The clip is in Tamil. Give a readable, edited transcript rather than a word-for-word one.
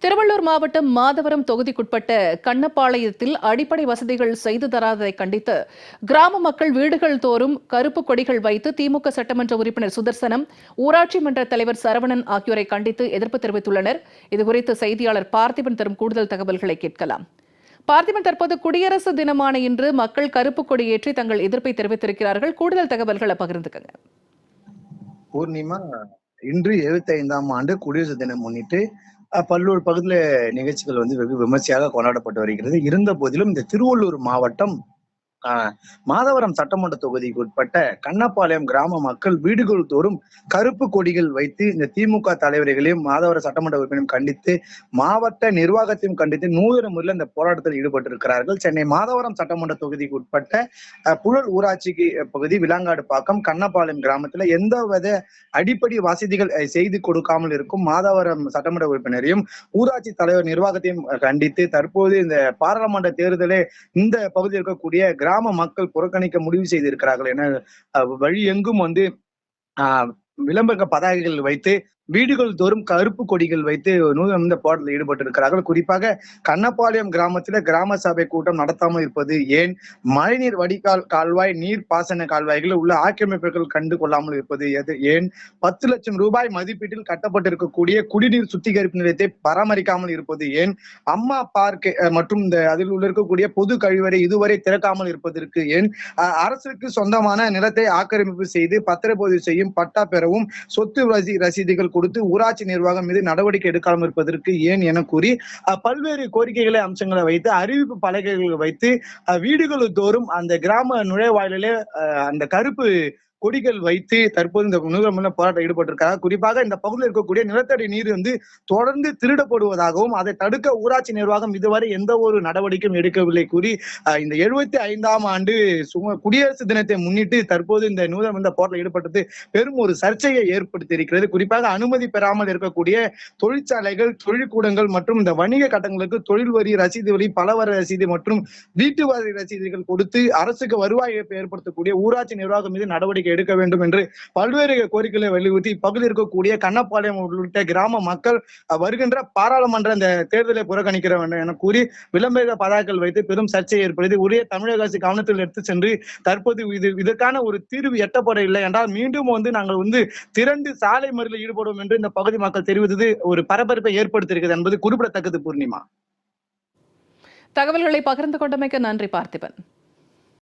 திருவள்ளூர் மாவட்டம் மாதவரம் தொகுதிக்குட்பட்ட கண்ணப்பாளையத்தில் அடிப்படை வசதிகள் செய்து தராததை கண்டித்து கிராம மக்கள் வீடுகள் தோறும் கருப்பு கொடிகள் வைத்து திமுக சட்டமன்ற உறுப்பினர் சுதர்சனம், ஊராட்சி மன்ற தலைவர் சரவணன் ஆகியோரை கண்டித்து எதிர்ப்பு தெரிவித்துள்ளனர். இதுகுறித்து செய்தியாளர் பார்த்திபன் தரும் கூடுதல் தகவல்களை கேட்கலாம். பார்த்திபன், தற்போது குடியரசு தினமான இன்று மக்கள் கருப்பு கொடி ஏற்றி தங்கள் எதிர்ப்பை தெரிவித்திருக்கிறார்கள். கூடுதல் தகவல்களை பகிர்ந்துக்கங்க. பூர்ணிமா, இன்று 75ஆம் ஆண்டு குடியரசு தினம் முன்னிட்டு பல்வேறு பகுதியில நிகழ்ச்சிகள் வெகு விமர்சையாக கொண்டாடப்பட்டு வருகிறது. இருந்த போதிலும் இந்த திருவள்ளூர் மாவட்டம் மாதவரம் சட்டமன்ற தொகுதிக்கு உட்பட்ட கண்ணப்பாளையம் கிராம மக்கள் வீடுகள் தோறும் கருப்பு கொடிகள் வைத்து இந்த திமுக தலைவர்களையும் மாதவரம் சட்டமன்ற உறுப்பினரையும் கண்டித்து மாவட்ட நிர்வாகத்தையும் கண்டித்து நூதன முறையில் இந்த போராட்டத்தில் ஈடுபட்டிருக்கிறார்கள். சென்னை மாதவரம் சட்டமன்ற தொகுதிக்கு உட்பட்ட புழல் ஊராட்சிக்கு பகுதி விலாங்காடு பாக்கம் கண்ணப்பாளையம் கிராமத்துல எந்தவித அடிப்படை வசதிகள் செய்து கொடுக்காமல் இருக்கும் மாதவரம் சட்டமன்ற உறுப்பினரையும் ஊராட்சி தலைவர் நிர்வாகத்தையும் கண்டித்து தற்போது இந்த பாராளுமன்ற தேர்தலே இந்த பகுதியில் இருக்கக்கூடிய கிராம மக்கள் புறக்கணிக்க முடிவு செய்திருக்கிறார்கள் என வழி எங்கும் விளம்பர பதாகைகள் வைத்து வீடுகள் தோறும் கருப்பு கொடிகள் வைத்து இந்த போராட்டத்தில் ஈடுபட்டிருக்கிறார்கள். குறிப்பாக கண்ணப்பாளையம் கிராமத்துல கிராம சபை கூட்டம் நடத்தாமல் இருப்பது ஏன், மழைநீர் வடிகால் கால்வாய், நீர் பாசன கால்வாய்கள் உள்ள ஆக்கிரமிப்புகள் கண்டு கொள்ளாமல் இருப்பது ஏன், 10 லட்சம் ரூபாய் மதிப்பீட்டில் கட்டப்பட்டிருக்கக்கூடிய குடிநீர் சுத்திகரிப்பு நிலையத்தை பராமரிக்காமல் இருப்பது ஏன், அம்மா பார்க் மற்றும் இந்த அதில் உள்ள இருக்கக்கூடிய பொது கழிவறை இதுவரை திறக்காமல் இருப்பதற்கு ஏன், அரசுக்கு சொந்தமான நிலத்தை ஆக்கிரமிப்பு செய்து பத்திரப்பதிவு செய்யும் பட்டா பெறவும் சொத்து ரசீதுகள் கொடுத்து ஊராட்சி நிர்வாகம் மீது நடவடிக்கை எடுக்காமல் இருப்பதற்கு ஏன் என கூறி பல்வேறு கோரிக்கைகளை அம்சங்களை வைத்து அறிவிப்பு பலகைகளை வைத்து வீடுகள் தோறும் அந்த கிராம நுழைவாயிலே அந்த கருப்பு கொடிகள் வைத்து தற்போது இந்த நூதன போராட்டம் ஈடுபட்டிருக்கிறார். குறிப்பாக இந்த பகுதியில் இருக்கக்கூடிய நிலத்தடி நீர் தொடர்ந்து திருடப்படுவதாகவும் அதை தடுக்க ஊராட்சி நிர்வாகம் இதுவரை எந்த ஒரு நடவடிக்கையும் எடுக்கவில்லை கூறி இந்த 75ஆம் ஆண்டு குடியரசு தினத்தை முன்னிட்டு தற்போது இந்த நூதன போராட்டம் ஈடுபட்டது பெரும் ஒரு சர்ச்சையை ஏற்படுத்தி இருக்கிறது. குறிப்பாக அனுமதி பெறாமல் இருக்கக்கூடிய தொழிற்சாலைகள், தொழிற்கூடங்கள் மற்றும் இந்த வணிக கட்டங்களுக்கு தொழில் வரி ரசீது வரி, பலவர ரசீது மற்றும் வீட்டு வரி ரசீதுகள் கொடுத்து அரசுக்கு வருவாய் இழப்பை ஏற்படுத்தக்கூடிய ஊராட்சி நிர்வாகம் மீது நடவடிக்கை எடுக்க வேண்டும் என்று பல்வேறு கோரிக்கைகளை வலியுறுத்தி பகுதியில் இருக்கக்கூடிய கண்ணப்பாளையம் உள்ளிட்ட கிராம மக்கள் வருகின்ற பாராளுமன்ற இந்த தேர்தலை புறக்கணிக்கிற வேண்டும் என கூறி விளம்பர பதாக்கள் வைத்து பெரும் சர்ச்சை ஏற்படுத்தி உரிய தமிழக அரசு கவனத்தில் எடுத்து சென்று தற்போது இதற்கான ஒரு தீர்வு எட்டப்படவில்லை என்றால் மீண்டும் நாங்கள் திரண்டு சாலை மறியலில் ஈடுபடுவோம் என்று இந்த பகுதி மக்கள் தெரிவித்தது ஒரு பரபரப்பை ஏற்படுத்தியிருக்கிறது என்பது குறிப்பிடத்தக்கது. பூர்ணிமா, தகவல்களை பகிர்ந்து கொண்டமைக்கு நன்றி பார்த்திபன்.